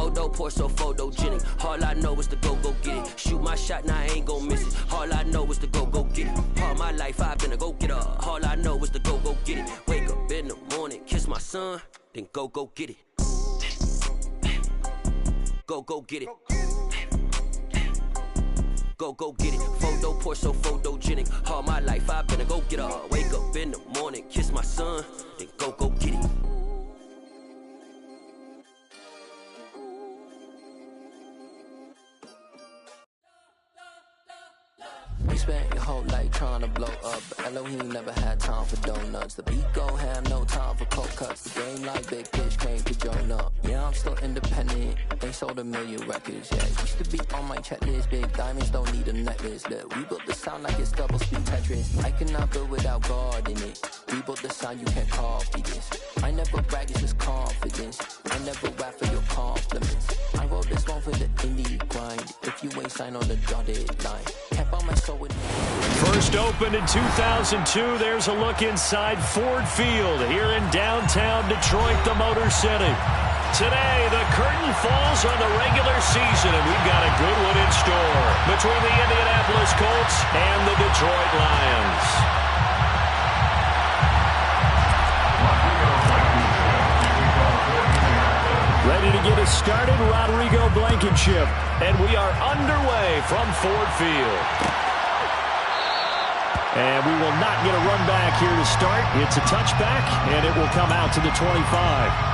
Photo poor, so photogenic. All I know is to go get it. Shoot my shot, now I ain't gon' miss it. All I know is to go get it. All my life I've been a go-getter. All I know is to go get it. Wake up in the morning, kiss my son, then go get it. Go get it. Go get it. Photo poor, so photogenic. All my life I've been a go-getter. Wake up in the morning, kiss my son, then go get it. You spent your whole life trying to blow up, but Elohim never had time for donuts. The beat go ham, no time for cold cuts. The game like Big Fish came to join up. Yeah, I'm still independent, they sold 1 million records, yeah. Used to be on my checklist, big diamonds don't need a necklace. Look, we built the sound like it's double speed Tetris. I cannot build without God in it. We built the sound, you can't copy this. I never brag, it's just confidence. I never rap for your compliments. I wrote this one for the indie grind. If you ain't signed on the dotted line, can't buy my soul with. First opened in 2002, there's a look inside Ford Field here in downtown Detroit, the Motor City. Today, the curtain falls on the regular season, and we've got a good one in store between the Indianapolis Colts and the Detroit Lions. Ready to get us started, Rodrigo Blankenship, and we are underway from Ford Field. And we will not get a run back here to start. It's a touchback, and it will come out to the 25.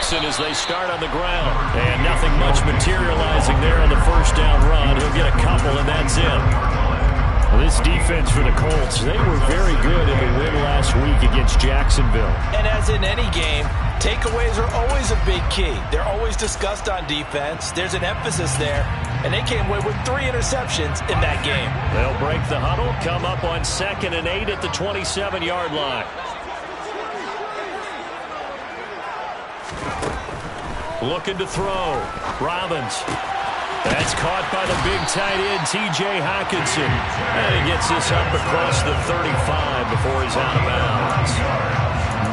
As they start on the ground, and nothing much materializing there on the first down run. He'll get a couple, and that's it. Well, this defense for the Colts, they were very good in the win last week against Jacksonville. And as in any game, takeaways are always a big key. They're always discussed on defense. There's an emphasis there, and they came away with 3 interceptions in that game. They'll break the huddle, come up on 2nd and 8 at the 27-yard line. Looking to throw. Robbins. That's caught by the big tight end, T.J. Hockenson. And he gets this up across the 35 before he's out of bounds.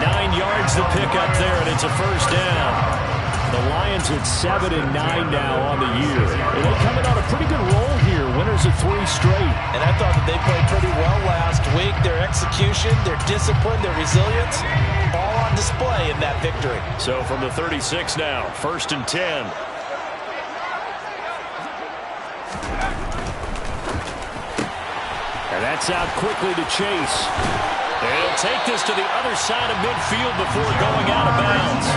9 yards to pick up there, and it's a first down. The Lions at 7-9 now on the year. And they're coming on a pretty good roll here. Winners of 3 straight. And I thought that they played pretty well last week. Their execution, their discipline, their resilience, all on display in that victory. So from the 36 now, 1st and 10. And that's out quickly to Chase. They'll take this to the other side of midfield before going out of bounds.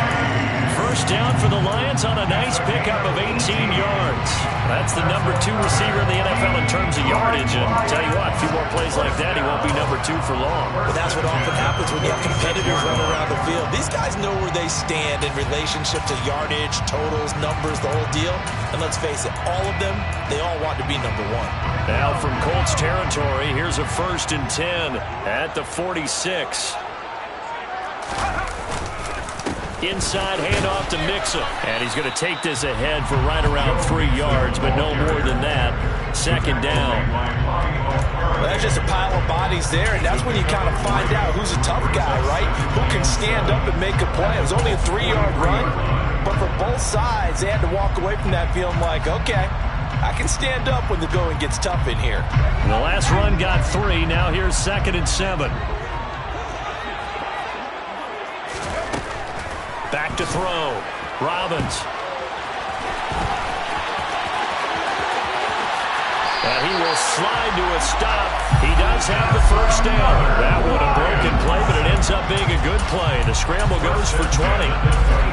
First down for the Lions on a nice pickup of 18 yards. That's the number 2 receiver in the NFL in terms of yardage. And tell you what, a few more plays like that, he won't be number 2 for long. But that's what often happens when you have competitors running around the field. These guys know where they stand in relationship to yardage, totals, numbers, the whole deal. And let's face it, all of them, they all want to be number 1. Now from Colts territory, here's a 1st and 10 at the 46. Inside handoff to Mixon. And he's going to take this ahead for right around 3 yards, but no more than that. 2nd down. Well, that's just a pile of bodies there, and that's when you kind of find out who's a tough guy, right? Who can stand up and make a play. It was only a 3-yard run, but for both sides, they had to walk away from that feeling like, okay, I can stand up when the going gets tough in here. And the last run got 3. Now here's 2nd and 7. Back to throw. Robbins. And he will slide to a stop. He does have the first down. That one a broken play, but it ends up being a good play. The scramble goes for 20.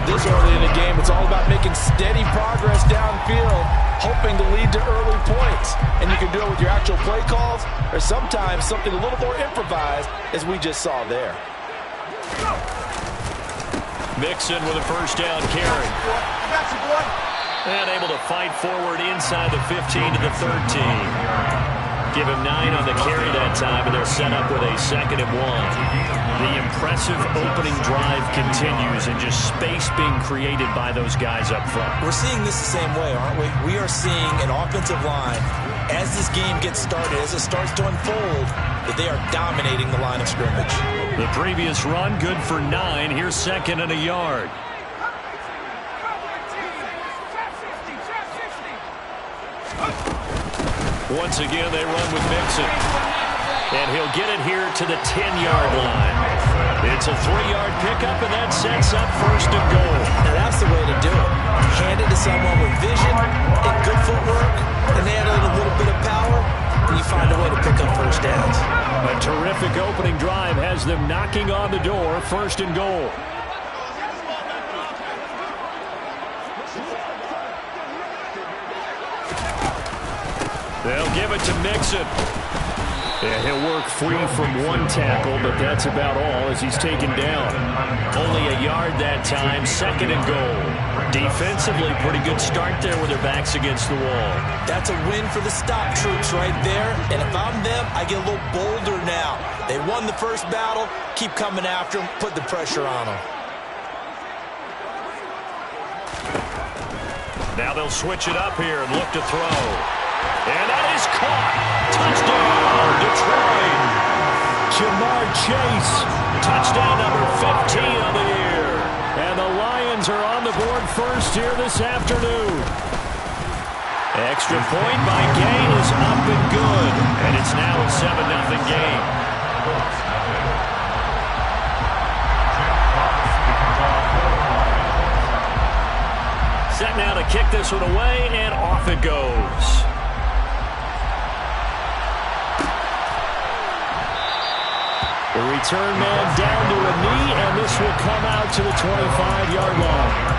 This early in the game, it's all about making steady progress downfield, hoping to lead to early points. And you can do it with your actual play calls, or sometimes something a little more improvised, as we just saw there. Mixon with a first down carry. And able to fight forward inside the 15 to the 13. Give him 9 on the carry that time, and they're set up with a 2nd and 1. The impressive opening drive continues, and just space being created by those guys up front. We're seeing this the same way, aren't we? We are seeing an offensive line, as this game gets started, as it starts to unfold, that they are dominating the line of scrimmage. The previous run, good for 9. Here's 2nd and a yard. Once again, they run with Mixon. And he'll get it here to the 10-yard line. It's a 3-yard pickup, and that sets up 1st and goal. Now, that's the way to do it. Hand it to someone with vision and good footwork, and add a little bit of power, and you find a way to pick up first downs. A terrific opening drive has them knocking on the door, 1st and goal. They'll give it to Mixon. And he'll work free from 1 tackle, but that's about all as he's taken down. Only a yard that time, 2nd and goal. Defensively, pretty good start there with their backs against the wall. That's a win for the stop troops right there. And if I'm them, I get a little bolder now. They won the first battle. Keep coming after them. Put the pressure on them. Now they'll switch it up here and look to throw. And that is caught. Touchdown, Detroit. Jamar Chase. Touchdown number 15 of the year. And the Lions are on the board first here this afternoon. Extra point by Gain is up and good. And it's now a 7-0 game. Set now to kick this one away, and off it goes. The return man down to a knee, and this will come out to the 25-yard line.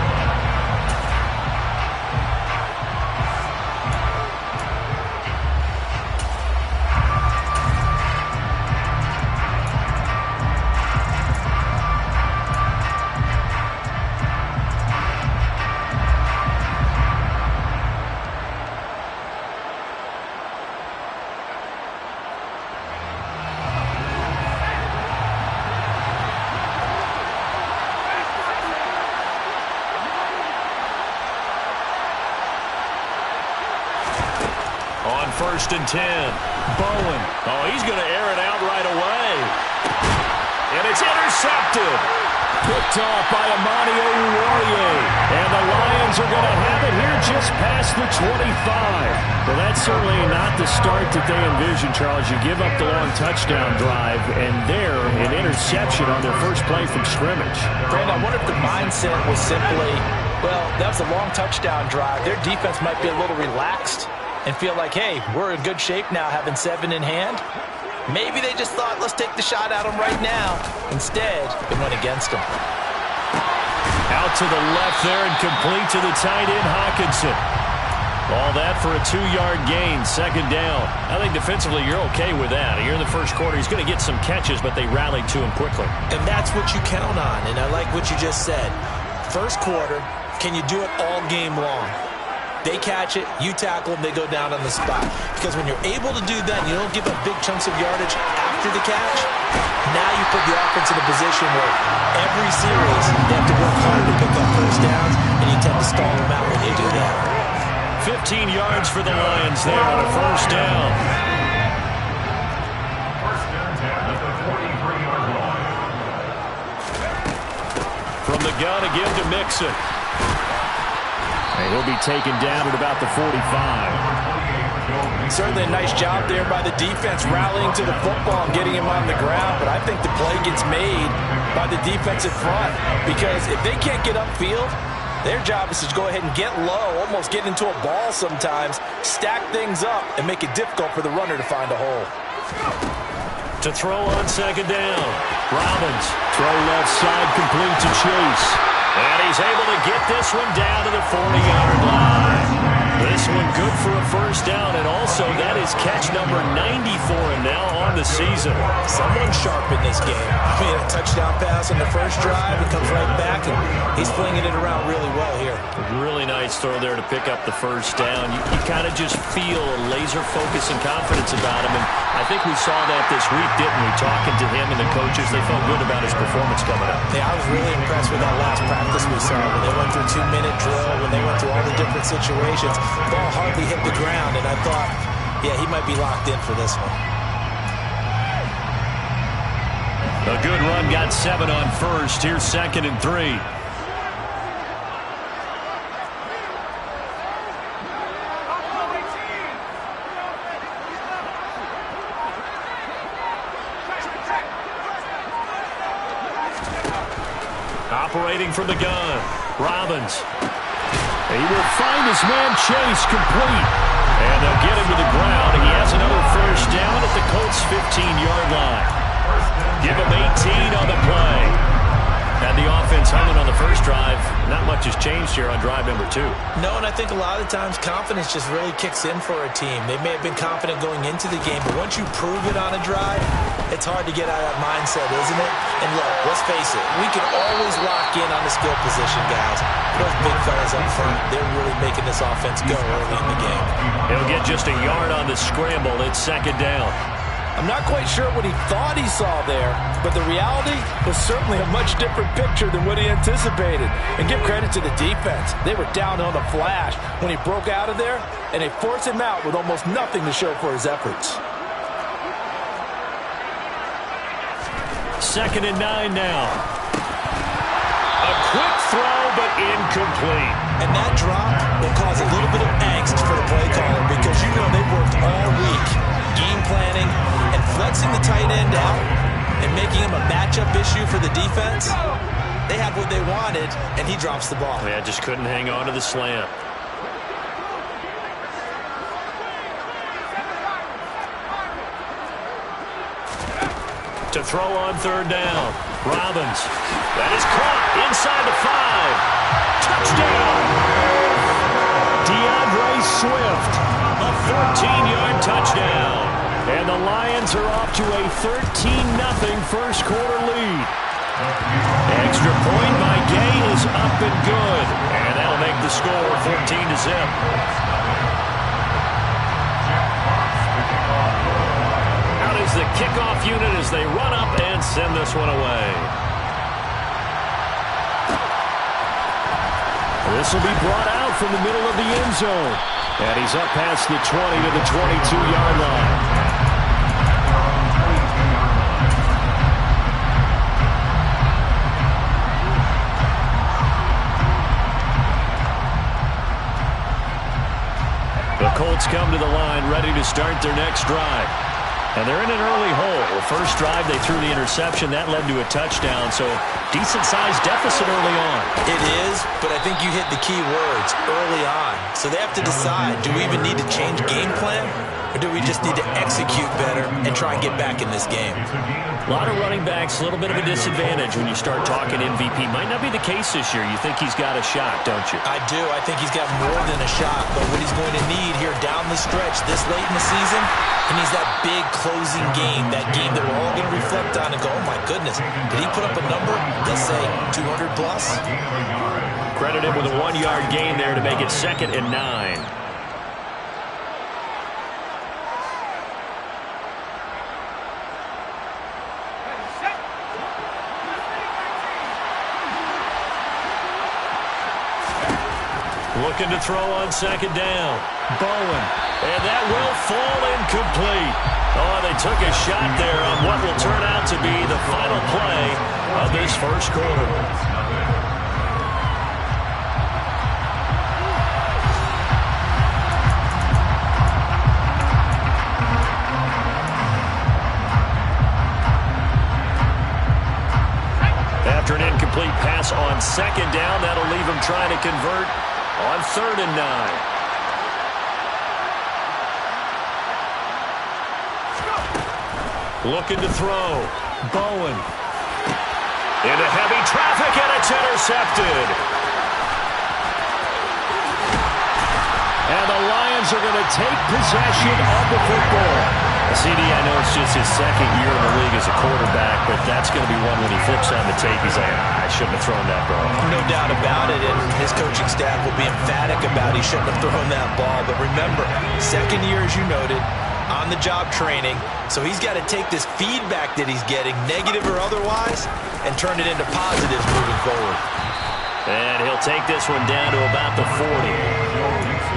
On 1st and 10. Bowen. Oh, he's going to air it out right away. And it's intercepted. Picked off by Amani Oruwariye. And the Lions are going to have it here just past the 25. Well, that's certainly not the start that they envisioned, Charles. You give up the long touchdown drive, and there, an interception on their first play from scrimmage. Brandon, I wonder if the mindset was simply, well, that was a long touchdown drive. Their defense might be a little relaxed and feel like, hey, we're in good shape now, having 7 in hand. Maybe they just thought, let's take the shot at them right now. Instead, it went against them. Out to the left there and complete to the tight end, Hawkinson. All that for a 2-yard gain, 2nd down. I think defensively you're okay with that. Here in the first quarter, he's going to get some catches, but they rallied to him quickly. And that's what you count on, and I like what you just said. First quarter, can you do it all game long? They catch it, you tackle them, they go down on the spot. Because when you're able to do that, and you don't give up big chunks of yardage after the catch, now you put the offense in a position where every series they have to work hard to pick up first downs, and you tend to stall them out when they do that. 15 yards for the Lions there on a first down. From the gun again to Mixon. And he'll be taken down at about the 45. Certainly a nice job there by the defense rallying to the football and getting him on the ground, but I think the play gets made by the defensive front because if they can't get upfield, their job is to go ahead and get low, almost get into a ball sometimes, stack things up, and make it difficult for the runner to find a hole. To throw on 2nd down. Robbins. Throw left side complete to Chase. And he's able to get this one down to the 40-yard line. This one good for a first down, and also that is catch number 90 for him now on the season. Someone sharp in this game. I mean, a touchdown pass on the first drive. It comes right back, and he's flinging it around really well here. Really nice throw there to pick up the first down. You kind of just feel a laser focus and confidence about him, and I think we saw that this week, didn't we? Talking to him and the coaches, they felt good about his performance coming up. Yeah, I was really impressed with that last practice we saw when they went through 2-minute drill, when they went through all the different situations. Ball hardly hit the ground, and I thought, yeah, he might be locked in for this one. A good run, got 7 on first. Here's 2nd and 3. Operating from the gun, Robbins. He will find his man Chase complete. And they'll get him to the ground. He has another first down at the Colts' 15-yard line. Give him 18 on the play. And the offense hung it on the first drive. Not much has changed here on drive number 2. No, and I think a lot of times confidence just really kicks in for a team. They may have been confident going into the game, but once you prove it on a drive, it's hard to get out of that mindset, isn't it? And look, let's face it, we can always lock in on the skill position, guys. Those big fellas up front, they're really making this offense go early in the game. He'll get just a yard on the scramble. It's 2nd down. I'm not quite sure what he thought he saw there, but the reality was certainly a much different picture than what he anticipated. And give credit to the defense. They were down on the flash when he broke out of there, and they forced him out with almost nothing to show for his efforts. 2nd and 9 now. A quick throw, but incomplete. And that drop will cause a little bit of angst for the play caller because you know they've worked all week game planning and flexing the tight end out and making him a matchup issue for the defense. They had what they wanted, and he drops the ball. Yeah, just couldn't hang on to the slant. To throw on 3rd down. Robbins. That is caught inside the 5. Touchdown! DeAndre Swift. A 14-yard touchdown. And the Lions are off to a 13-0 first quarter lead. Extra point by Gay is up and good. And that'll make the score 14-0. Out is the kickoff unit as they run up and send this one away. This will be brought out from the middle of the end zone. And he's up past the 20 to the 22-yard line. The Colts come to the line ready to start their next drive. And they're in an early hole. The first drive, they threw the interception. That led to a touchdown, so decent-sized deficit early on. It is, but I think you hit the key words, early on. So they have to decide, do we even need to change game plan? Or do we just need to execute better and try and get back in this game? A lot of running backs, a little bit of a disadvantage when you start talking MVP. Might not be the case this year. You think he's got a shot, don't you? I do. I think he's got more than a shot. But what he's going to need here down the stretch this late in the season, he needs that big closing game, that game that we're all going to reflect on and go, oh, my goodness, did he put up a number, let's say, 200 plus? Credited with a 1-yard gain there to make it 2nd and 9. Looking to throw on 2nd down. Bowen. And that will fall incomplete. Oh, they took a shot there on what will turn out to be the final play of this first quarter. After an incomplete pass on 2nd down, that'll leave him trying to convert on 3rd and 9. Looking to throw. Bowen. Into heavy traffic, and it's intercepted. And the Lions Steelers are going to take possession of the football. CD, I know it's just his second year in the league as a quarterback, but that's going to be one when he flips on the tape. He's like, I shouldn't have thrown that ball. No doubt about it, and his coaching staff will be emphatic about he shouldn't have thrown that ball. But remember, second year, as you noted, on-the-job training, so he's got to take this feedback that he's getting, negative or otherwise, and turn it into positives moving forward. And he'll take this one down to about the 40.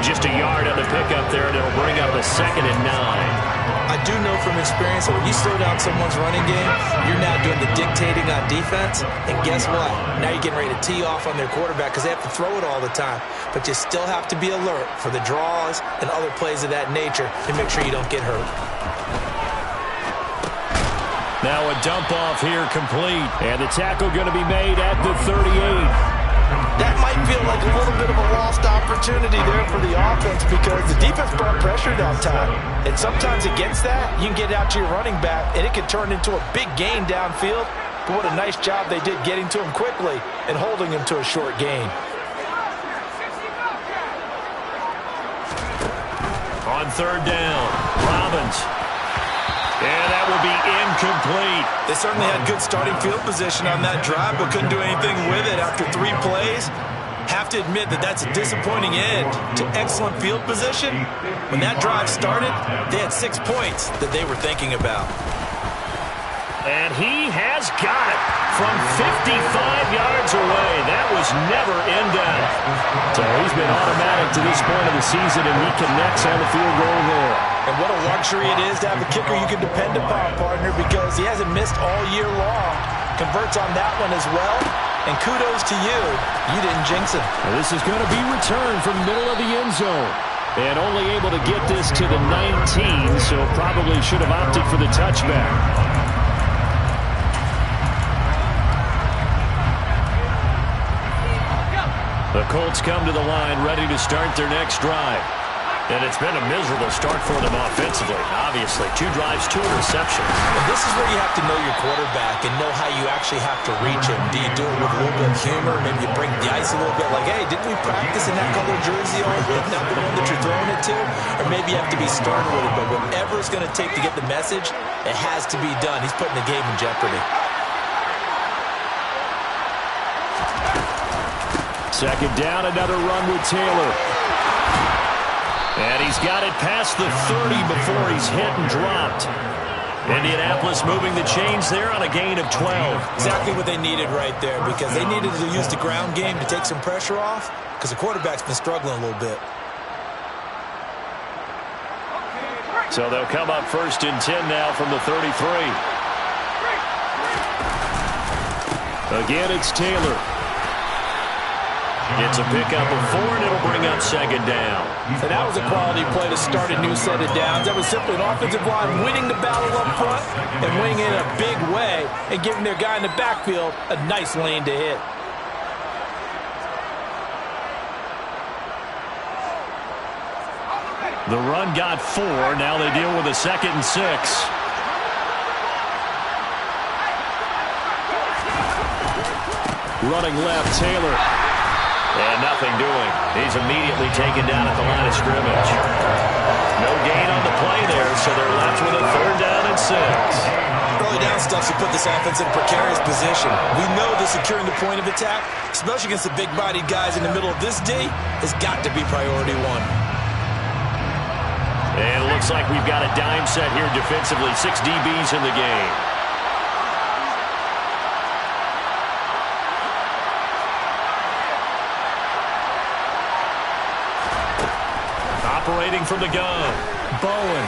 Just a yard on the pickup there, and it'll bring up a 2nd and 9. I do know from experience that when you slow down someone's running game, you're now doing the dictating on defense. And guess what? Now you're getting ready to tee off on their quarterback because they have to throw it all the time. But you still have to be alert for the draws and other plays of that nature to make sure you don't get hurt. Now a dump off here complete. And the tackle going to be made at the 38. That might feel like a little bit of a lost opportunity there for the offense because the defense brought pressure that time. And sometimes against that, you can get out to your running back, and it can turn into a big gain downfield. But what a nice job they did getting to him quickly and holding him to a short gain. On 3rd down, Robbins. And that will be incomplete. They certainly had good starting field position on that drive, but couldn't do anything with it after 3 plays. Have to admit that that's a disappointing end to excellent field position. When that drive started, they had 6 points that they were thinking about. And he has got it from 55 yards away. That was never in doubt. So he's been automatic to this point of the season, and he connects on the field goal there. And what a luxury it is to have a kicker you can depend upon, partner, because he hasn't missed all year long. Converts on that one as well. And kudos to you. You didn't jinx him. Well, this is going to be returned from the middle of the end zone. And only able to get this to the 19, so probably should have opted for the touchback. The Colts come to the line ready to start their next drive. And it's been a miserable start for them offensively. Obviously, 2 drives, 2 interceptions. And this is where you have to know your quarterback and know how you actually have to reach him. Do you do it with a little bit of humor? Maybe you break the ice a little bit like, hey, didn't we practice in that color jersey all week? Not the one that you're throwing it to? Or maybe you have to be stern with it. But whatever it's going to take to get the message, it has to be done. He's putting the game in jeopardy. 2nd down, another run with Taylor. And he's got it past the 30 before he's hit and dropped. Indianapolis moving the chains there on a gain of 12. Exactly what they needed right there, because they needed to use the ground game to take some pressure off, because the quarterback's been struggling a little bit. So they'll come up 1st and 10 now from the 33. Again, it's Taylor. It's a pickup of 4, and it'll bring up 2nd down. And that was a quality play to start a new set of downs. That was simply an offensive line winning the battle up front and winning it in a big way and giving their guy in the backfield a nice lane to hit. The run got 4. Now they deal with a 2nd and 6. Running left, Taylor. And nothing doing. He's immediately taken down at the line of scrimmage. No gain on the play there, so they're left with a 3rd down and 6. Early down stuff to put this offense in a precarious position. We know that securing the point of attack, especially against the big-bodied guys in the middle of this D, has got to be priority 1. And it looks like we've got a dime set here defensively. 6 DBs in the game. Operating from the gun. Bowen.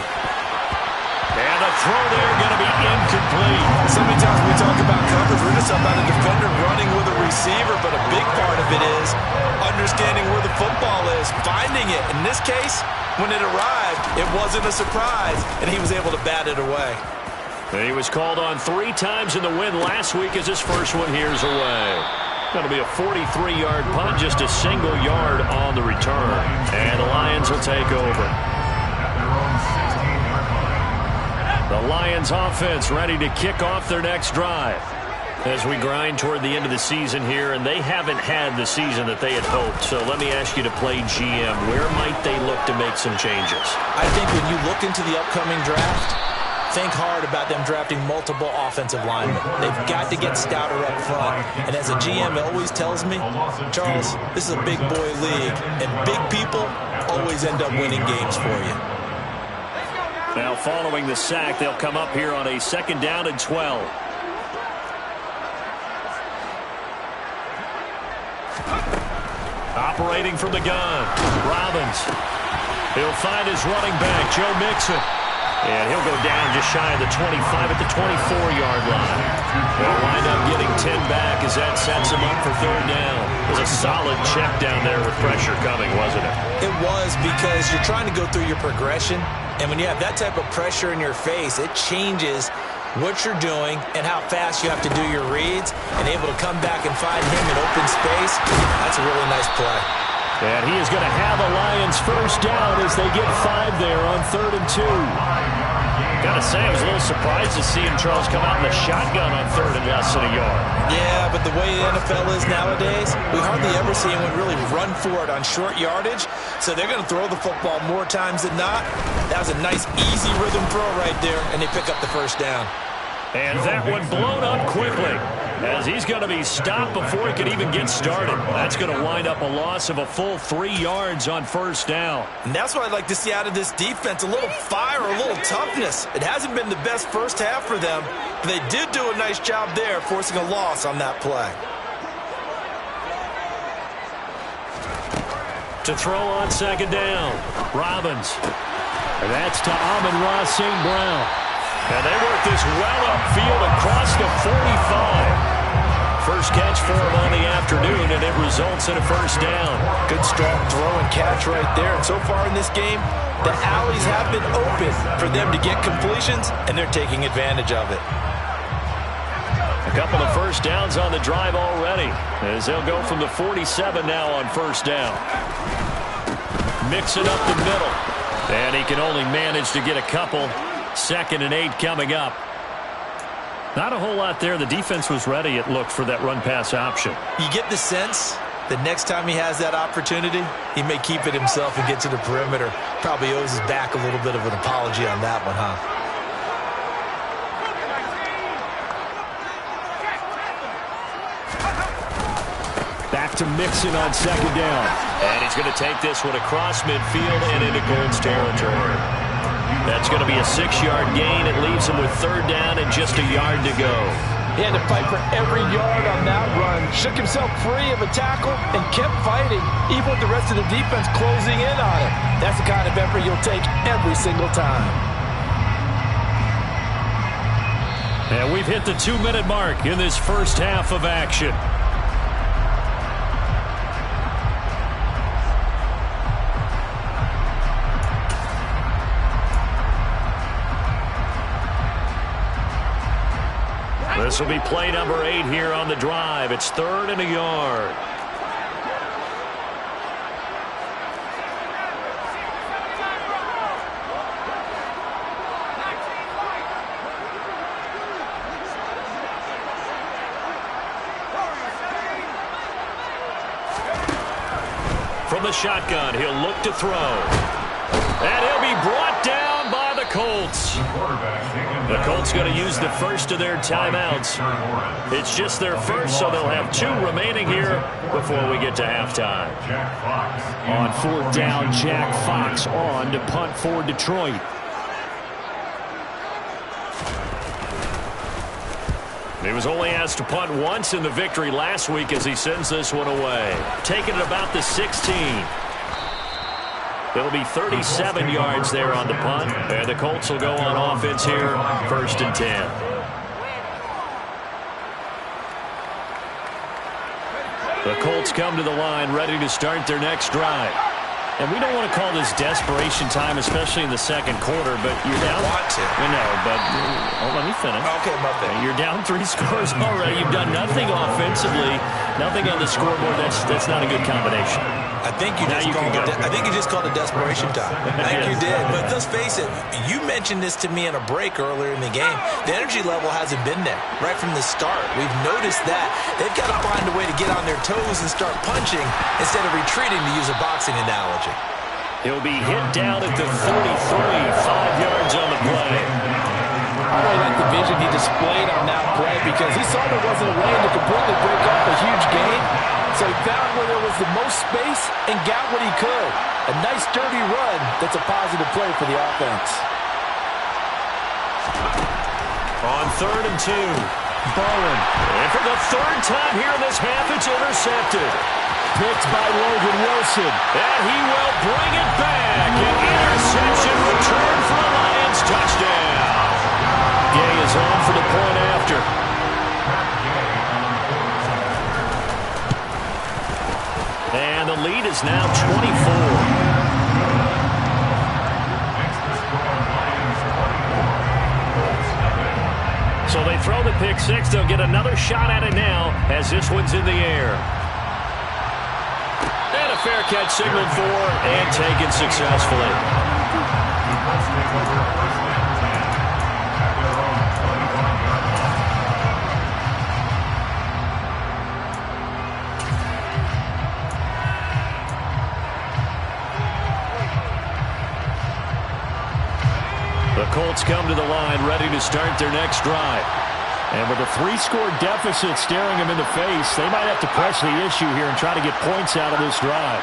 And the throw there going to be incomplete. So many times when we talk about coverage, we're just talking about a defender running with a receiver, but a big part of it is understanding where the football is, finding it. In this case, when it arrived, it wasn't a surprise, and he was able to bat it away. And he was called on 3 times in the win last week as his first one here's away. Going to be a 43-yard punt, just a single yard on the return. And the Lions will take over. The Lions offense ready to kick off their next drive. As we grind toward the end of the season here, and they haven't had the season that they had hoped. So let me ask you to play GM. Where might they look to make some changes? I think when you look into the upcoming draft, think hard about them drafting multiple offensive linemen. They've got to get stouter up front. And as a GM always tells me, Charles, this is a big boy league, and big people always end up winning games for you. Now following the sack, they'll come up here on a 2nd down and 12. Operating from the gun, Robbins. He'll find his running back, Joe Mixon. And he'll go down just shy of the 25 at the 24-yard line. They'll wind up getting 10 back as that sets him up for 3rd down. It was a solid check down there with pressure coming, wasn't it? It was, because you're trying to go through your progression, and when you have that type of pressure in your face, it changes what you're doing and how fast you have to do your reads, and able to come back and find him in open space. That's a really nice play. And he is going to have a Lions 1st down as they get 5 there on 3rd and 2. Got to say, I was a little surprised to see him, Charles, come out in the shotgun on 3rd and less than a yard. Yeah, but the way the NFL is nowadays, we hardly ever see anyone really run for it on short yardage, so they're going to throw the football more times than not. That was a nice, easy rhythm throw right there, and they pick up the 1st down. And that one blown up quickly, as he's going to be stopped before he can even get started. That's going to wind up a loss of a full 3 yards on 1st down. And that's what I'd like to see out of this defense, a little fire, a little toughness. It hasn't been the best first half for them, but they did do a nice job there, forcing a loss on that play. To throw on 2nd down, Robbins. And that's to Amon-Ra St. Brown. And they work this well upfield across the 45. First catch for him on the afternoon, and it results in a 1st down. Good strong throw and catch right there. And so far in this game, the alleys have been open for them to get completions, and they're taking advantage of it. A couple of 1st downs on the drive already, as they'll go from the 47 now on 1st down. Mix it up the middle, and he can only manage to get a couple. 2nd and 8 coming up. Not a whole lot there. The defense was ready, it looked, for that run-pass option. You get the sense that next time he has that opportunity, he may keep it himself and get to the perimeter. Probably owes his back a little bit of an apology on that one, huh? Back to Mixon on 2nd down. And he's going to take this one across midfield and into Colts territory. That's going to be a 6-yard gain. It leaves him with 3rd down and just a yard to go. He had to fight for every yard on that run. Shook himself free of a tackle and kept fighting, even with the rest of the defense closing in on him. That's the kind of effort you'll take every single time. And we've hit the 2-minute mark in this first half of action. This will be play number 8 here on the drive. It's 3rd and a yard. From the shotgun, he'll look to throw. And he'll be brought down by the Colts. The Colts going to use the first of their timeouts. It's just their first, so they'll have 2 remaining here before we get to halftime. On 4th down, Jack Fox on to punt for Detroit. He was only asked to punt once in the victory last week as he sends this one away. Taking it about the 16. It'll be 37 yards there on the punt. And the Colts will go on offense here, 1st and 10. The Colts come to the line ready to start their next drive. And we don't want to call this desperation time, especially in the second quarter, but you're down. Let me finish. Okay, my bad. You're down 3 scores already. You've done nothing offensively, nothing on the scoreboard. That's not a good combination. I think you just called it desperation time. I think you did. But let's face it, you mentioned this to me in a break earlier in the game. The energy level hasn't been there right from the start. We've noticed that. They've got to find a way to get on their toes and start punching instead of retreating, to use a boxing analogy. He'll be hit down at the 33, 5 yards on the play. I really like the vision he displayed on that play because he saw there wasn't a way to completely break off a huge gain. So he found where there was the most space and got what he could. A nice, dirty run that's a positive play for the offense. On 3rd and 2, Bowen. And for the 3rd time here in this half, it's intercepted. Picked by Logan Wilson. And he will bring it back. An interception return for the Lions. Touchdown. Gay is on for the point after. And the lead is now 24. So they throw the pick six. They'll get another shot at it now as this one's in the air. And a fair catch signaled for and taken successfully. The Colts come to the line ready to start their next drive. And with a 3-score deficit staring them in the face, they might have to press the issue here and try to get points out of this drive.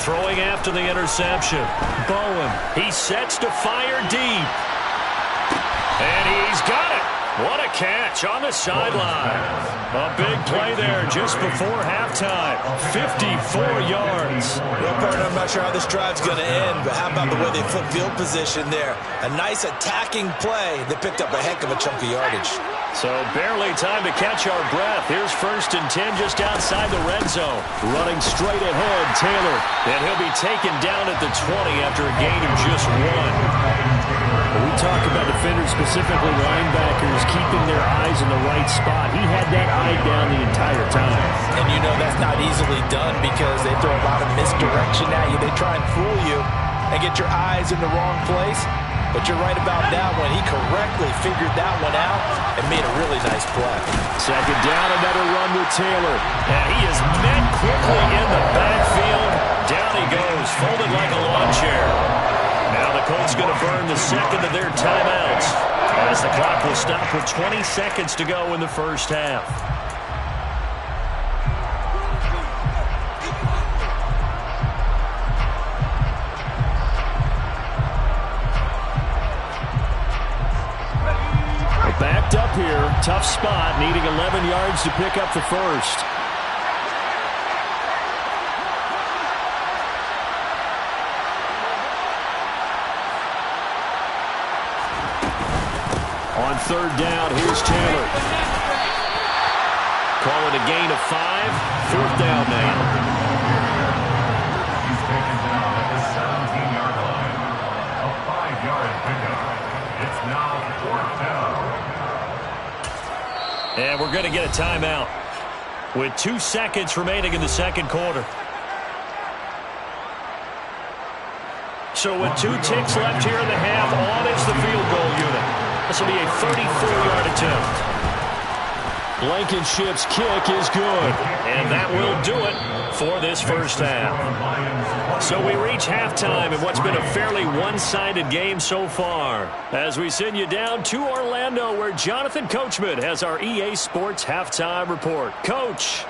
Throwing after the interception. Bowen. He sets to fire deep. And he's got it. What a catch on the sideline. A big play there just before halftime. 54 yards. Well, Bert, I'm not sure how this drive's going to end, but how about the way they flip field position there? A nice attacking play that picked up a heck of a chunk of yardage. So barely time to catch our breath. Here's 1st and 10 just outside the red zone. Running straight ahead, Taylor. And he'll be taken down at the 20 after a gain of just 1. We talk about defenders, specifically linebackers, keeping their eyes in the right spot. He had that eye down the entire time. And you know that's not easily done because they throw a lot of misdirection at you. They try and fool you and get your eyes in the wrong place. But you're right about that one. He correctly figured that one out and made a really nice play. 2nd down, another run with Taylor. And he is met quickly in the backfield. Down he goes, folded like a lawn chair. Now the Colts going to burn the 2nd of their timeouts as the clock will stop with 20 seconds to go in the first half. Backed up here, tough spot, needing 11 yards to pick up the first. On 3rd down, here's Taylor. Call it a gain of 5. 4th down now. He's taken down at the 17-yard line. A 5-yard pickup. It's now 4th down. And we're going to get a timeout with 2 seconds remaining in the 2nd quarter. So with 2 ticks left here in the half, on is the field goal unit. This will be a 34-yard attempt. Blankenship's kick is good. And that will do it for this first half. So we reach halftime in what's been a fairly one-sided game so far. As we send you down to Orlando, where Jonathan Coachman has our EA Sports Halftime Report. Coach.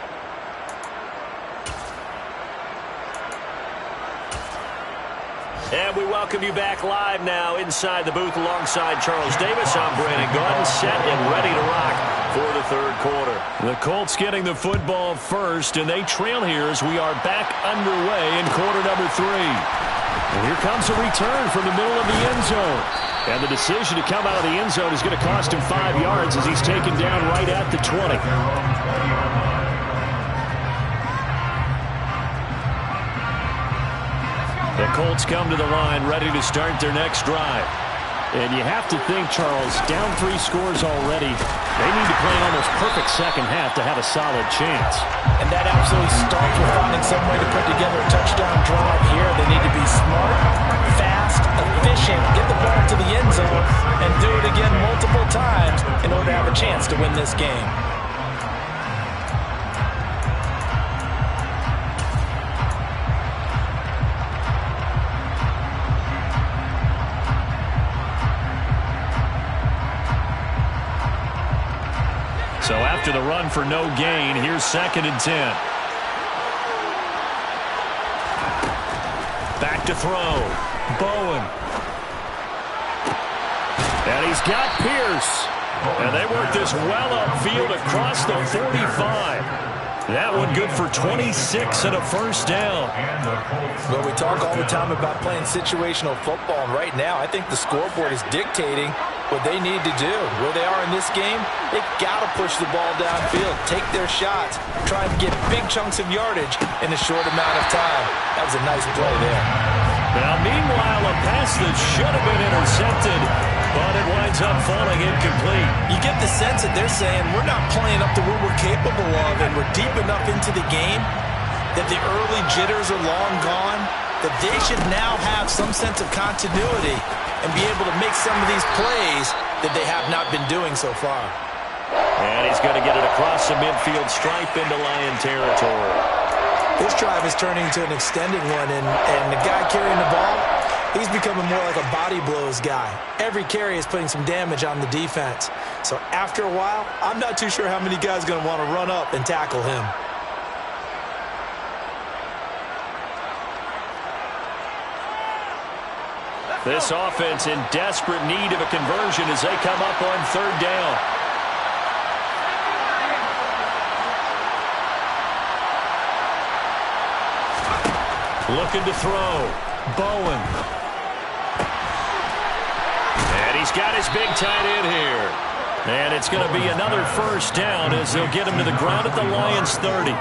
And we welcome you back live now inside the booth alongside Charles Davis. I'm Brandon Gordon, set and ready to rock for the 3rd quarter. The Colts getting the football first, and they trail here as we are back underway in quarter number 3. And here comes a return from the middle of the end zone. And the decision to come out of the end zone is going to cost him 5 yards as he's taken down right at the 20. The Colts come to the line ready to start their next drive. And you have to think, Charles, down 3 scores already. They need to play an almost perfect second half to have a solid chance. And that absolutely starts with finding some way to put together a touchdown drive here. They need to be smart, fast, efficient, get the ball to the end zone, and do it again multiple times in order to have a chance to win this game. So after the run for no gain, here's 2nd and 10. Back to throw. Bowen. And he's got Pierce. And they work this well upfield across the 45. That one good for 26 and a first down. Well, we talk all the time about playing situational football, and right now I think the scoreboard is dictating what they need to do. Where they are in this game, they've got to push the ball downfield, take their shots, try and get big chunks of yardage in a short amount of time. That was a nice play there. Now, meanwhile, a pass that should have been intercepted, but it winds up falling incomplete. You get the sense that they're saying we're not playing up to what we're capable of, and we're deep enough into the game that the early jitters are long gone, that they should now have some sense of continuity and be able to make some of these plays that they have not been doing so far. And he's going to get it across the midfield stripe into Lion territory. This drive is turning into an extending one, and the guy carrying the ball, he's becoming more like a body blows guy. Every carry is putting some damage on the defense. So after a while, I'm not too sure how many guys are going to want to run up and tackle him. This offense in desperate need of a conversion as they come up on 3rd down. Looking to throw. Bowen. And he's got his big tight end here. And it's going to be another first down as they'll get him to the ground at the Lions 30.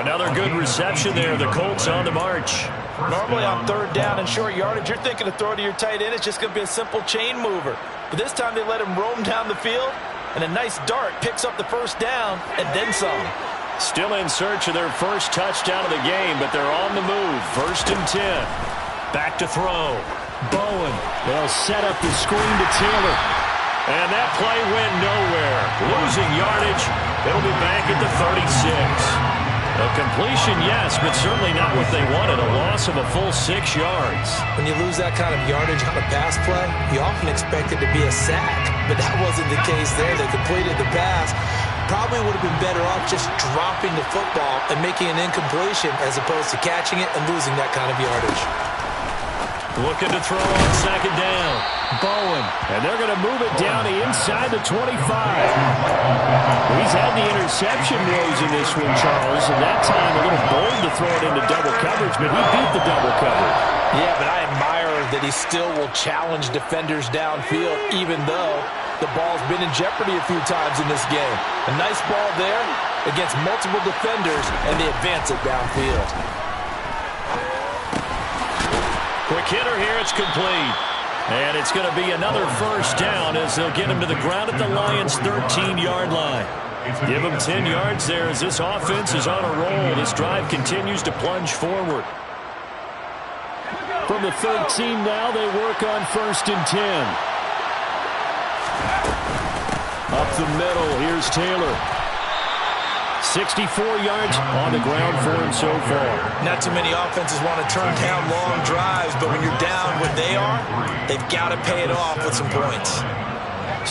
Another good reception there. The Colts on the march. Normally on 3rd down and short yardage, you're thinking to throw to your tight end. It's just going to be a simple chain mover. But this time they let him roam down the field, and a nice dart picks up the first down and then some. Still in search of their first touchdown of the game, but they're on the move. 1st and 10. Back to throw. Bowen. They'll set up the screen to Taylor. And that play went nowhere. Losing yardage. It'll be back at the 36. A completion, yes, but certainly not what they wanted. A loss of a full 6 yards. When you lose that kind of yardage on a pass play, you often expect it to be a sack. But that wasn't the case there. They completed the pass. Probably would have been better off just dropping the football and making an incompletion as opposed to catching it and losing that kind of yardage. Looking to throw on 2nd down. Bowen. And they're going to move it down to inside the 25. He's had the interception woes in this one, Charles, and that time a little bold to throw it into double coverage, but he beat the double coverage. Yeah, but I admire that he still will challenge defenders downfield, even though the ball's been in jeopardy a few times in this game. A nice ball there against multiple defenders, and they advance it downfield. Quick hitter here, it's complete. And it's going to be another first down as they'll get him to the ground at the Lions' 13-yard line. Give them 10 yards there as this offense is on a roll. This drive continues to plunge forward. From the 13 now, they work on 1st and 10. Up the middle, here's Taylor. 64 yards on the ground for him so far. Not too many offenses want to turn down long drives, but when you're down what they are, they've got to pay it off with some points.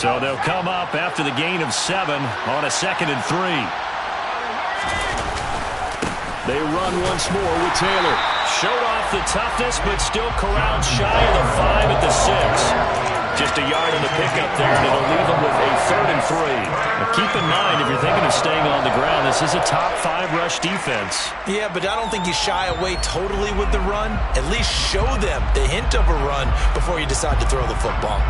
So they'll come up after the gain of 7 on a 2nd and 3. They run once more with Taylor. Showed off the toughness, but still corralled shy of the 5 at the 6. Just a yard on the pickup there, and it'll leave them with a 3rd and 3. Now keep in mind, if you're thinking of staying on the ground, this is a top 5 rush defense. Yeah, but I don't think you shy away totally with the run. At least show them the hint of a run before you decide to throw the football.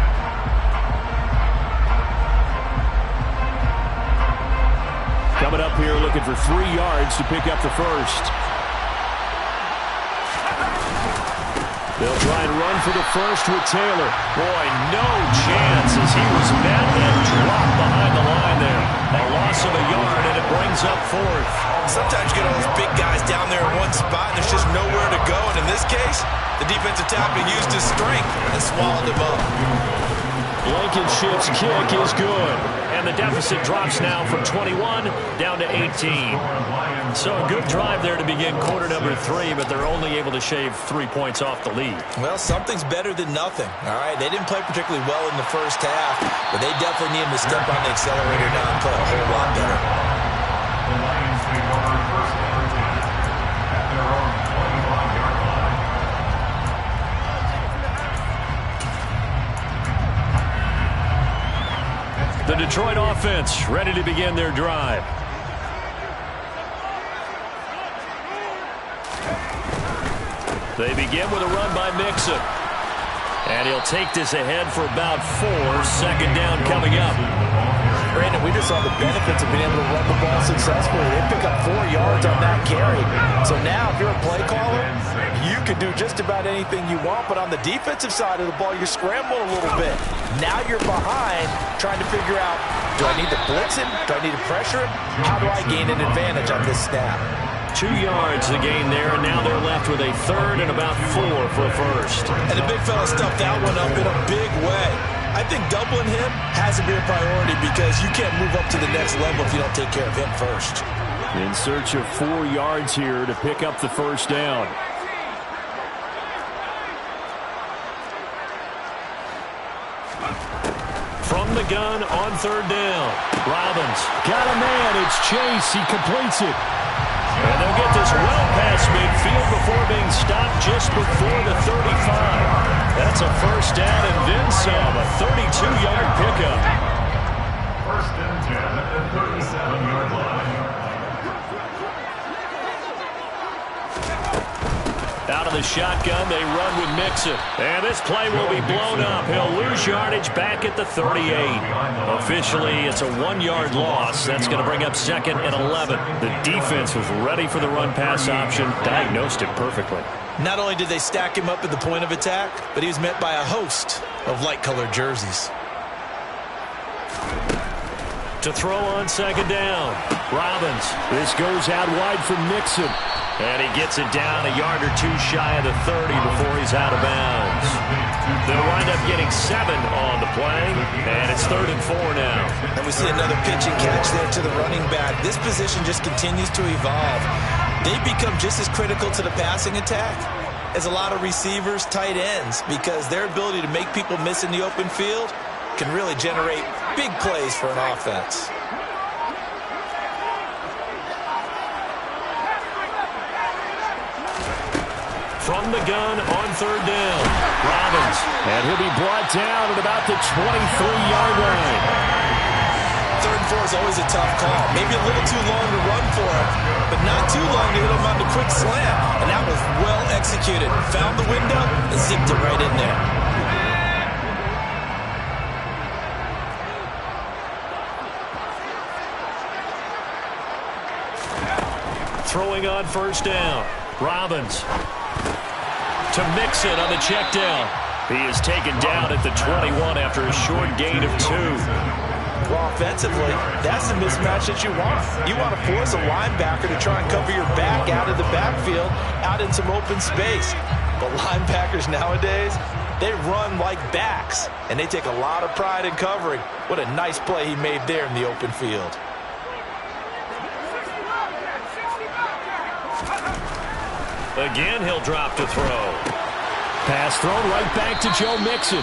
Coming up here looking for 3 yards to pick up the first. They'll try and run for the first with Taylor. Boy, no chance as he was met and dropped behind the line there. A loss of a yard, and it brings up fourth. Sometimes you get all those big guys down there in one spot, and there's just nowhere to go. And in this case, the defensive tackle used his strength and swallowed him up. Blankenship's kick is good. And the deficit drops now from 21 down to 18. So a good drive there to begin quarter number 3, but they're only able to shave 3 points off the lead. Well, something's better than nothing. All right, they didn't play particularly well in the first half, but they definitely need to step on the accelerator now and play a whole lot better. The Lions take over first and 10 at their own 25-yard line. The Detroit offense ready to begin their drive. They begin with a run by Mixon. And he'll take this ahead for about 4. Second down coming up. Brandon, we just saw the benefits of being able to run the ball successfully. They pick up 4 yards on that carry. So now, if you're a play caller, you can do just about anything you want. But on the defensive side of the ball, you're scrambling a little bit. Now you're behind, trying to figure out, do I need to blitz him? Do I need to pressure him? How do I gain an advantage on this snap? 2 yards the gain there, and now they're left with a third and about 4 for a first. And the big fella stuffed that one up in a big way. I think doubling him has to be a priority because you can't move up to the next level if you don't take care of him first. In search of 4 yards here to pick up the first down. From the gun on third down. Robbins got a man. It's Chase. He completes it. And they'll get this well past midfield before being stopped just before the 35. That's a first down and then some. A 32-yard pickup. First and 10 at the 37-yard line. Out of the shotgun, they run with Mixon. And this play will be blown up. He'll lose yardage back at the 38. Officially, it's a 1-yard loss. That's going to bring up second and 11. The defense was ready for the run-pass option, diagnosed it perfectly. Not only did they stack him up at the point of attack, but he was met by a host of light-colored jerseys. To throw on second down, Robbins. This goes out wide for Mixon. And he gets it down a yard or 2 shy of the 30 before he's out of bounds. They'll wind up getting 7 on the play, and it's 3rd and 4 now. And we see another pitch and catch there to the running back. This position just continues to evolve. They become just as critical to the passing attack as a lot of receivers, tight ends, because their ability to make people miss in the open field can really generate big plays for an offense. From the gun on third down, Robbins. And he'll be brought down at about the 23-yard line. 3rd and 4 is always a tough call. Maybe a little too long to run for him, but not too long to hit him on the quick slant. And that was well executed. Found the window and zipped it right in there. Throwing on first down, Robbins. To Mixon on the check down. He is taken down at the 21 after a short gain of 2. Well, offensively, that's the mismatch that you want. You want to force a linebacker to try and cover your back out of the backfield, out in some open space. But linebackers nowadays, they run like backs, and they take a lot of pride in covering. What a nice play he made there in the open field. Again, he'll drop to throw. Pass thrown right back to Joe Mixon.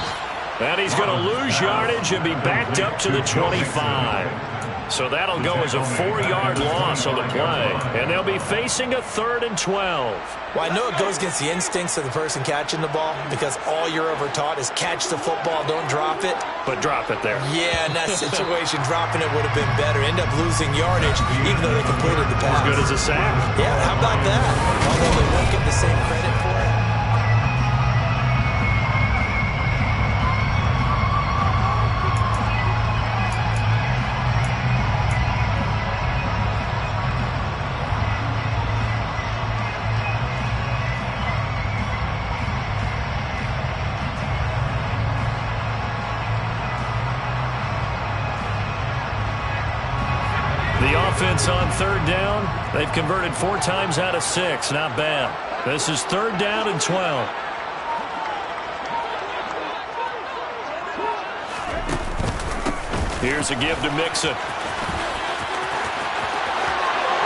And he's going to lose yardage and be backed up to the 25. So that'll go as a 4-yard loss on the play. And they'll be facing a 3rd and 12. Well, I know it goes against the instincts of the person catching the ball because all you're ever taught is catch the football, don't drop it. But drop it there. Yeah, in that situation, dropping it would have been better. End up losing yardage, even though they completed the pass. As good as a sack. Yeah, how about that? Although they won't get the same credit for it. The offense on third down, they've converted 4 times out of 6. Not bad. This is 3rd down and 12. Here's a give to Mixon.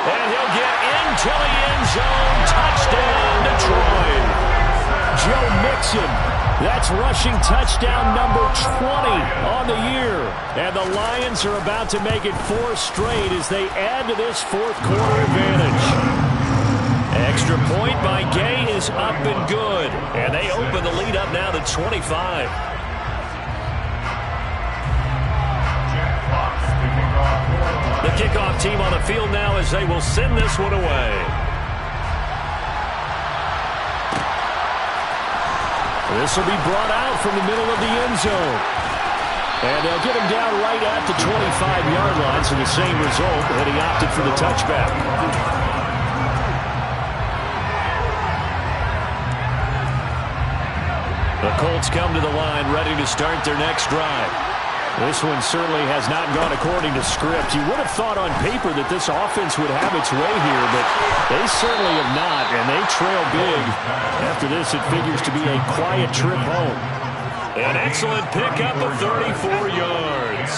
And he'll get into the end zone. Touchdown, Detroit. Joe Mixon. That's rushing touchdown number 20 on the year. And the Lions are about to make it 4 straight as they add to this fourth quarter advantage. Extra point by Gay is up and good. And they open the lead up now to 25. The kickoff team on the field now as they will send this one away. This will be brought out from the middle of the end zone. And they'll get him down right at the 25-yard line, so the same result, and he opted for the touchback. The Colts come to the line ready to start their next drive. This one certainly has not gone according to script. You would have thought on paper that this offense would have its way here, but they certainly have not, and they trail big. After this, it figures to be a quiet trip home. An excellent pickup of 34 yards.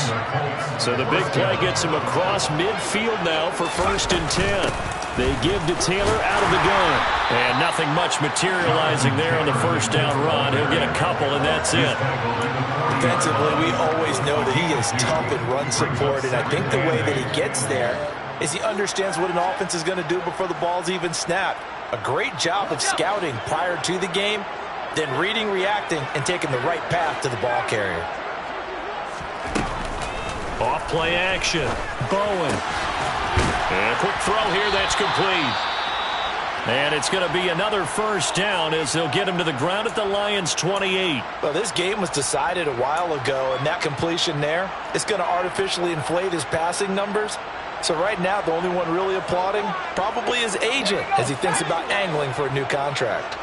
So the big play gets him across midfield now for 1st and 10. They give to Taylor out of the gun. And nothing much materializing there on the 1st down run. He'll get a couple, and that's it. Defensively, we always know that he is tough in run support, and I think the way that he gets there is he understands what an offense is going to do before the ball's even snapped. A great job of scouting prior to the game, then reading, reacting, and taking the right path to the ball carrier. Off play action. Bowen. And a quick throw here that's complete. And it's going to be another 1st down as they'll get him to the ground at the Lions' 28. Well, this game was decided a while ago, and that completion there is going to artificially inflate his passing numbers. So right now, the only one really applauding probably his agent as he thinks about angling for a new contract.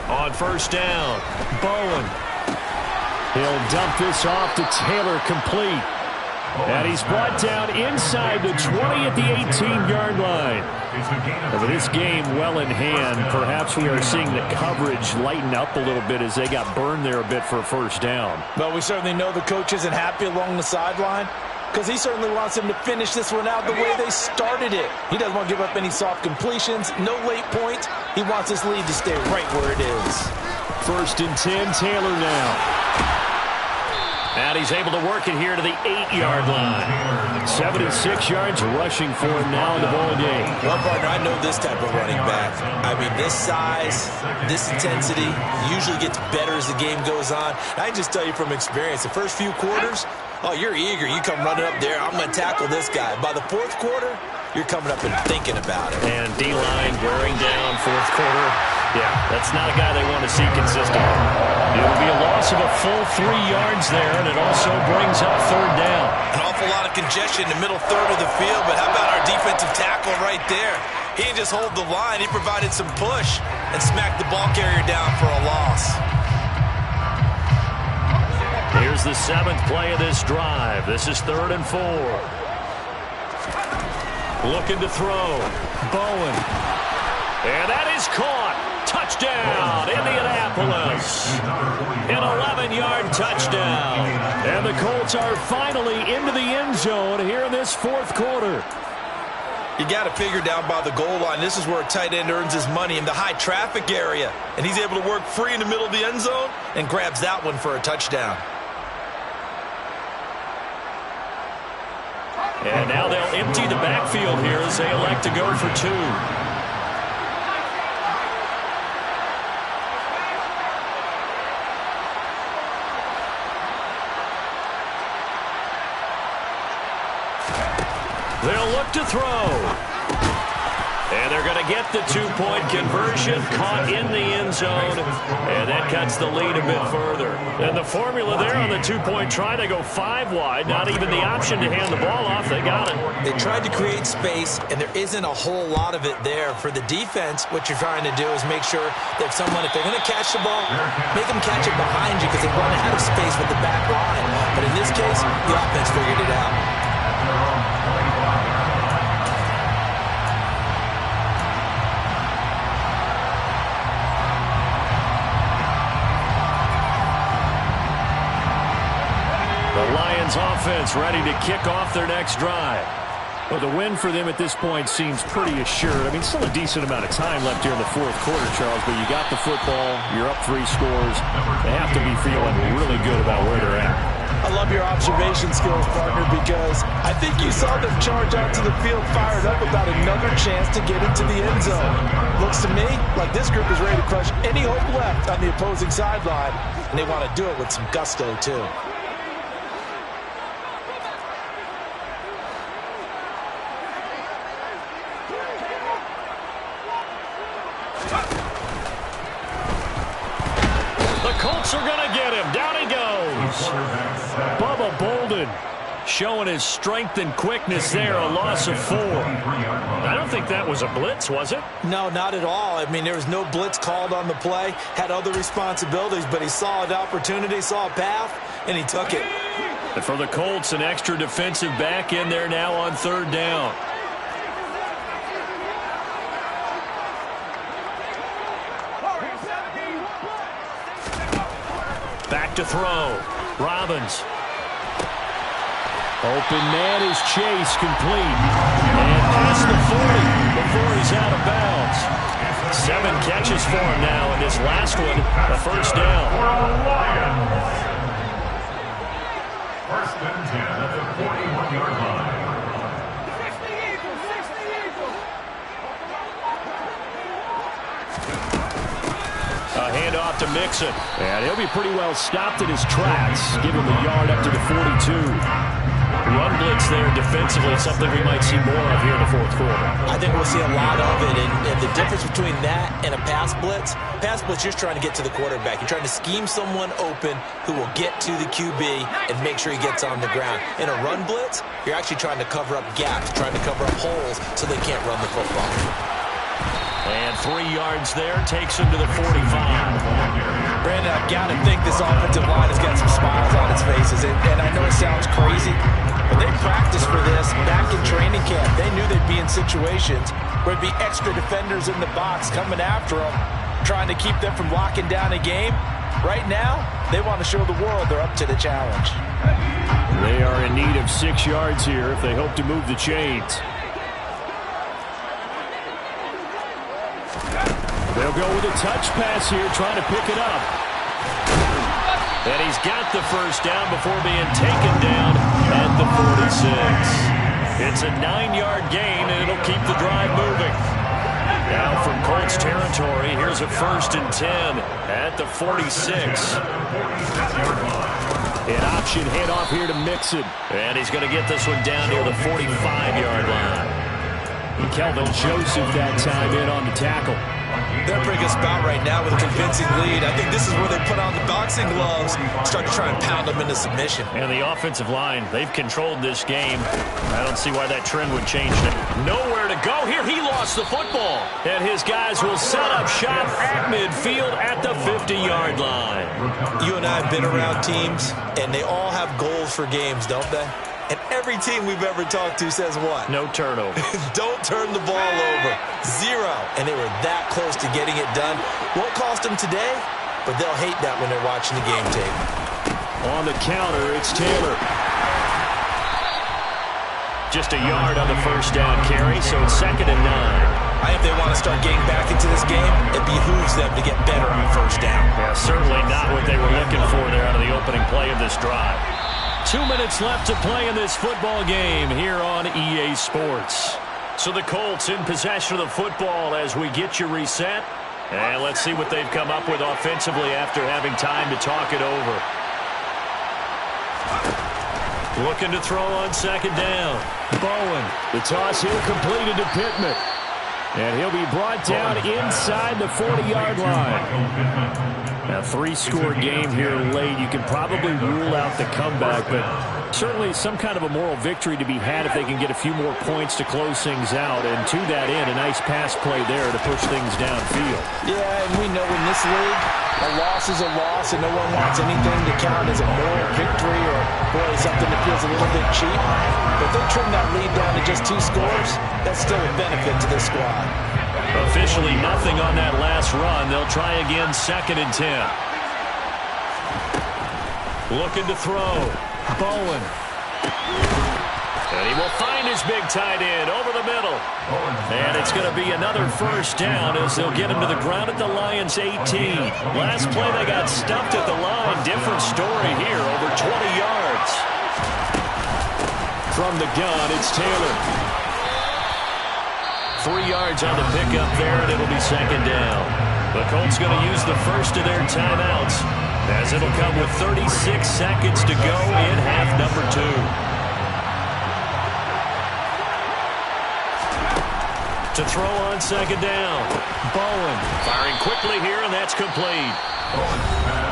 On 1st down, Bowen. He'll dump this off to Taylor, complete. And he's brought down inside the 20 at the 18-yard line. With this game well in hand, perhaps we are seeing the coverage lighten up a little bit as they got burned there a bit for a 1st down. Well, we certainly know the coach isn't happy along the sideline because he certainly wants them to finish this one out the way they started it. He doesn't want to give up any soft completions, no late points. He wants his lead to stay right where it is. 1st and 10, Taylor now. And he's able to work it here to the 8-yard line. 76 yards rushing for him now in the ball game. Well, partner, I know this type of running back. I mean, this size, this intensity usually gets better as the game goes on. I can just tell you from experience, the first few quarters, oh, you're eager. You come running up there, I'm going to tackle this guy. By the 4th quarter, you're coming up and thinking about it. And D-line wearing down 4th quarter. Yeah, that's not a guy they want to see consistently. It will be a loss of a full 3 yards there, and it also brings up 3rd down. An awful lot of congestion in the middle third of the field, but how about our defensive tackle right there? He didn't just hold the line. He provided some push and smacked the ball carrier down for a loss. Here's the 7th play of this drive. This is 3rd and 4. Looking to throw. Bowen. And that is caught. Touchdown, Indianapolis. An 11-yard touchdown. And the Colts are finally into the end zone here in this 4th quarter. You got to figure down by the goal line. This is where a tight end earns his money, in the high traffic area. And he's able to work free in the middle of the end zone and grabs that one for a touchdown. And now they'll empty the backfield here as they elect to go for 2. They'll look to throw. And they're going to get the 2-point conversion caught in the end zone, and that cuts the lead a bit further. And the formula there on the two-point try, they go 5 wide, not even the option to hand the ball off. They got it. They tried to create space, and there isn't a whole lot of it there. For the defense, what you're trying to do is make sure that if they're going to catch the ball, make them catch it behind you because they run out of space with the back line. But in this case, the offense figured it out. The Lions offense ready to kick off their next drive. Well, the win for them at this point seems pretty assured. I mean, still a decent amount of time left here in the fourth quarter, Charles, but you got the football, you're up 3 scores. They have to be feeling really good about where they're at. I love your observation skills, partner, because I think you saw them charge out to the field fired up about another chance to get into the end zone. Looks to me like this group is ready to crush any hope left on the opposing sideline, and they want to do it with some gusto, too. The Colts are going to get him. Down he goes. Bubba Bolden showing his strength and quickness there, a loss of 4. I don't think that was a blitz, was it? No, not at all. I mean, there was no blitz called on the play, had other responsibilities, but he saw an opportunity, saw a path, and he took it. And for the Colts, an extra defensive back in there now on 3rd down. Back to throw. Robbins. Open man is Chase, complete. And past the 40 before he's out of bounds. 7 catches for him now, and this last one, a first down. First and 10 at the 41-yard line. A handoff to Mixon. And he'll be pretty well stopped in his tracks. Give him a yard up to the 42. Run blitz there defensively, something we might see more of here in the fourth quarter. I think we'll see a lot of it, and the difference between that and a pass blitz, you're just trying to get to the quarterback. You're trying to scheme someone open who will get to the QB and make sure he gets on the ground. In a run blitz, you're actually trying to cover up gaps, trying to cover up holes so they can't run the football. And 3 yards there takes him to the 45. Brandon, I've got to think this offensive line has got some smiles on its faces. And I know it sounds crazy, but they practiced for this back in training camp. They knew they'd be in situations where there'd be extra defenders in the box coming after them, trying to keep them from locking down a game. Right now, they want to show the world they're up to the challenge. They are in need of 6 yards here if they hope to move the chains. They'll go with a touch pass here, trying to pick it up. And he's got the first down before being taken down at the 46. It's a 9-yard gain, and it'll keep the drive moving. Now from Colts territory, here's a 1st and 10 at the 46. An option handoff here to Mixon. And he's going to get this one down near the 45-yard line. And Kelvin Joseph that time in on the tackle. They're bringing us about right now with a convincing lead. I think this is where they put on the boxing gloves, start to try and pound them into submission. And the offensive line, they've controlled this game. I don't see why that trend would change. Nowhere to go here. He lost the football. And his guys will set up shop at midfield at the 50-yard line. You and I have been around teams, and they all have goals for games, don't they? And every team we've ever talked to says what? No turnover. Don't turn the ball over. 0. And they were that close to getting it done. Won't cost them today, but they'll hate that when they're watching the game tape. On the counter, it's Taylor. Just a yard on the first down carry, so it's 2nd and 9. I think they want to start getting back into this game. It behooves them to get better on first down. Yeah, certainly not what they were looking for there out of the opening play of this drive. 2 minutes left to play in this football game here on EA Sports. So the Colts in possession of the football as we get you reset. And let's see what they've come up with offensively after having time to talk it over. Looking to throw on 2nd down. Bowen. The toss here completed to Pittman. And he'll be brought down inside the 40-yard line. A three-score game here late. You can probably rule out the comeback, but certainly some kind of a moral victory to be had if they can get a few more points to close things out. And to that end, a nice pass play there to push things downfield. Yeah, and we know in this league, a loss is a loss, and no one wants anything to count as a moral victory or, boy, something that feels a little bit cheap. But if they trim that lead down to just 2 scores, that's still a benefit to this squad. Officially nothing on that last run. They'll try again, 2nd and 10. Looking to throw. Bowen. And he will find his big tight end over the middle. And it's going to be another first down as they'll get him to the ground at the Lions' 18. Last play they got stuffed at the line. Different story here, over 20 yards. From the gun, it's Taylor. 3 yards on the pickup there, and it'll be 2nd down. The Colts going to use the first of their timeouts, as it'll come with 36 seconds to go in half number 2. To throw on 2nd down. Bowen firing quickly here, and that's complete.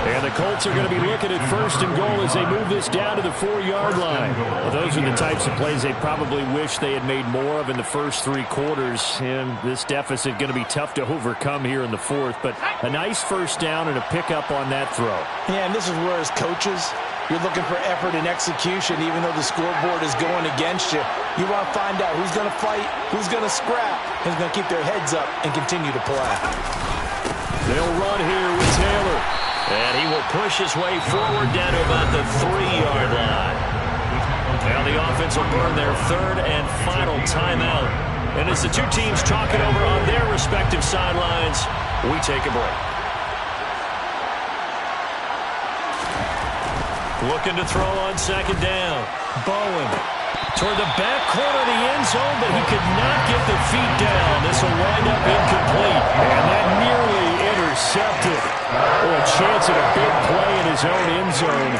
And the Colts are going to be looking at 1st and goal as they move this down to the 4-yard line. Well, those are the types of plays they probably wish they had made more of in the first 3 quarters. And this deficit going to be tough to overcome here in the 4th. But a nice first down and a pickup on that throw. Yeah, and this is where as coaches, you're looking for effort and execution, even though the scoreboard is going against you. You want to find out who's going to fight, who's going to scrap, who's going to keep their heads up and continue to play. They'll run here with Taylor. And he will push his way forward down to about the 3-yard line. Now the offense will burn their 3rd and final timeout. And as the two teams talk it over on their respective sidelines, we take a break. Looking to throw on 2nd down. Bowen toward the back corner of the end zone, but he could not get the feet down. This will wind up incomplete. And that nearly intercepted. Oh, a chance at a big play in his own end zone.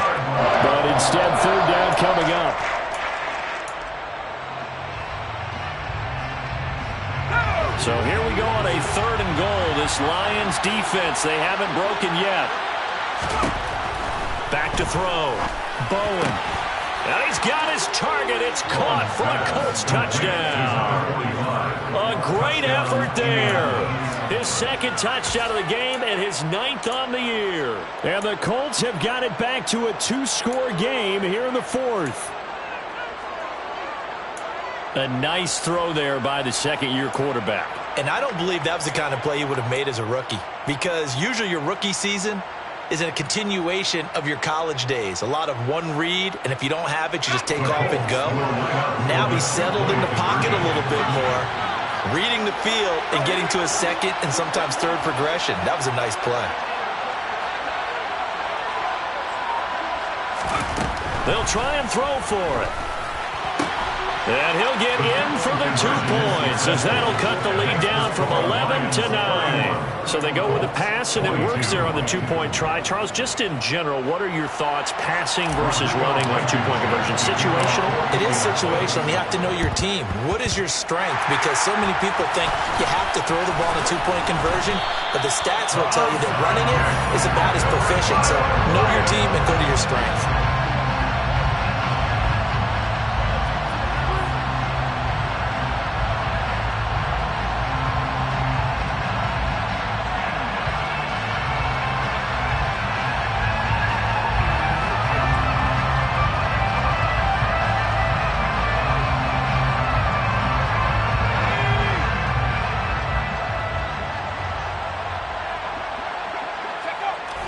But instead, 3rd down coming up. So here we go on a 3rd and goal. This Lions defense, they haven't broken yet. Back to throw. Bowen. And he's got his target. It's caught for a Colts touchdown. A great effort there. His 2nd touchdown of the game and his 9th on the year. And the Colts have got it back to a 2-score game here in the 4th. A nice throw there by the 2nd-year quarterback. And I don't believe that was the kind of play he would have made as a rookie, because usually your rookie season is a continuation of your college days. A lot of one read, and if you don't have it, you just take off and go. Now he's settled in the pocket a little bit more, reading the field and getting to a 2nd and sometimes 3rd progression. That was a nice play. They'll try and throw for it. And he'll get in for the 2 points, as that'll cut the lead down from 11 to 9. So they go with a pass, and it works there on the 2-point try. Charles, just in general, what are your thoughts passing versus running on 2-point conversion? Situational? It is situational. You have to know your team. What is your strength? Because so many people think you have to throw the ball in a 2-point conversion, but the stats will tell you that running it is about as proficient. So know your team and go to your strength.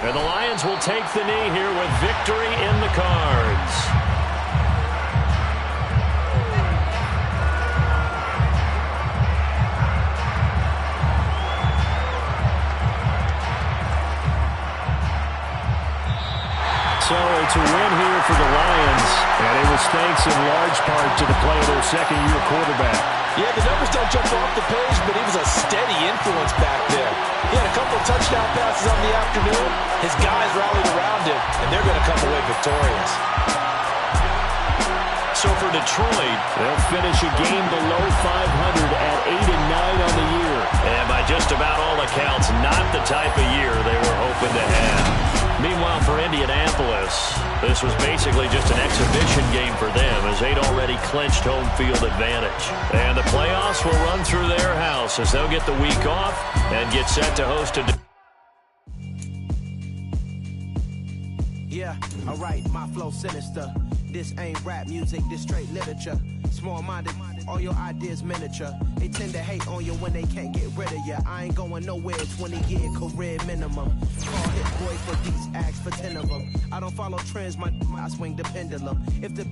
And the Lions will take the knee here with victory in the cards. So it's a win here for the Lions, and it was thanks in large part to the play of their 2nd-year quarterback. Yeah, the numbers don't jump off the page, but he was a steady influence back there. He had a couple of touchdown passes on the afternoon. His guys rallied around him, and they're going to come away victorious. So for Detroit, they'll finish a game below 500 at 8-9 on the year. And by just about all accounts, not the type of year they were hoping to have. Meanwhile, for Indianapolis, this was basically just an exhibition game for them as they'd already clinched home field advantage. And the playoffs will run through their house as they'll get the week off and get set to host a... Yeah, alright, my flow sinister. This ain't rap music, this straight literature. Small-minded, all your ideas miniature. They tend to hate on you when they can't get rid of you. I ain't going nowhere, 20-year career minimum. Call hit boy for these acts for 10 of them. I don't follow trends, I swing the pendulum. If the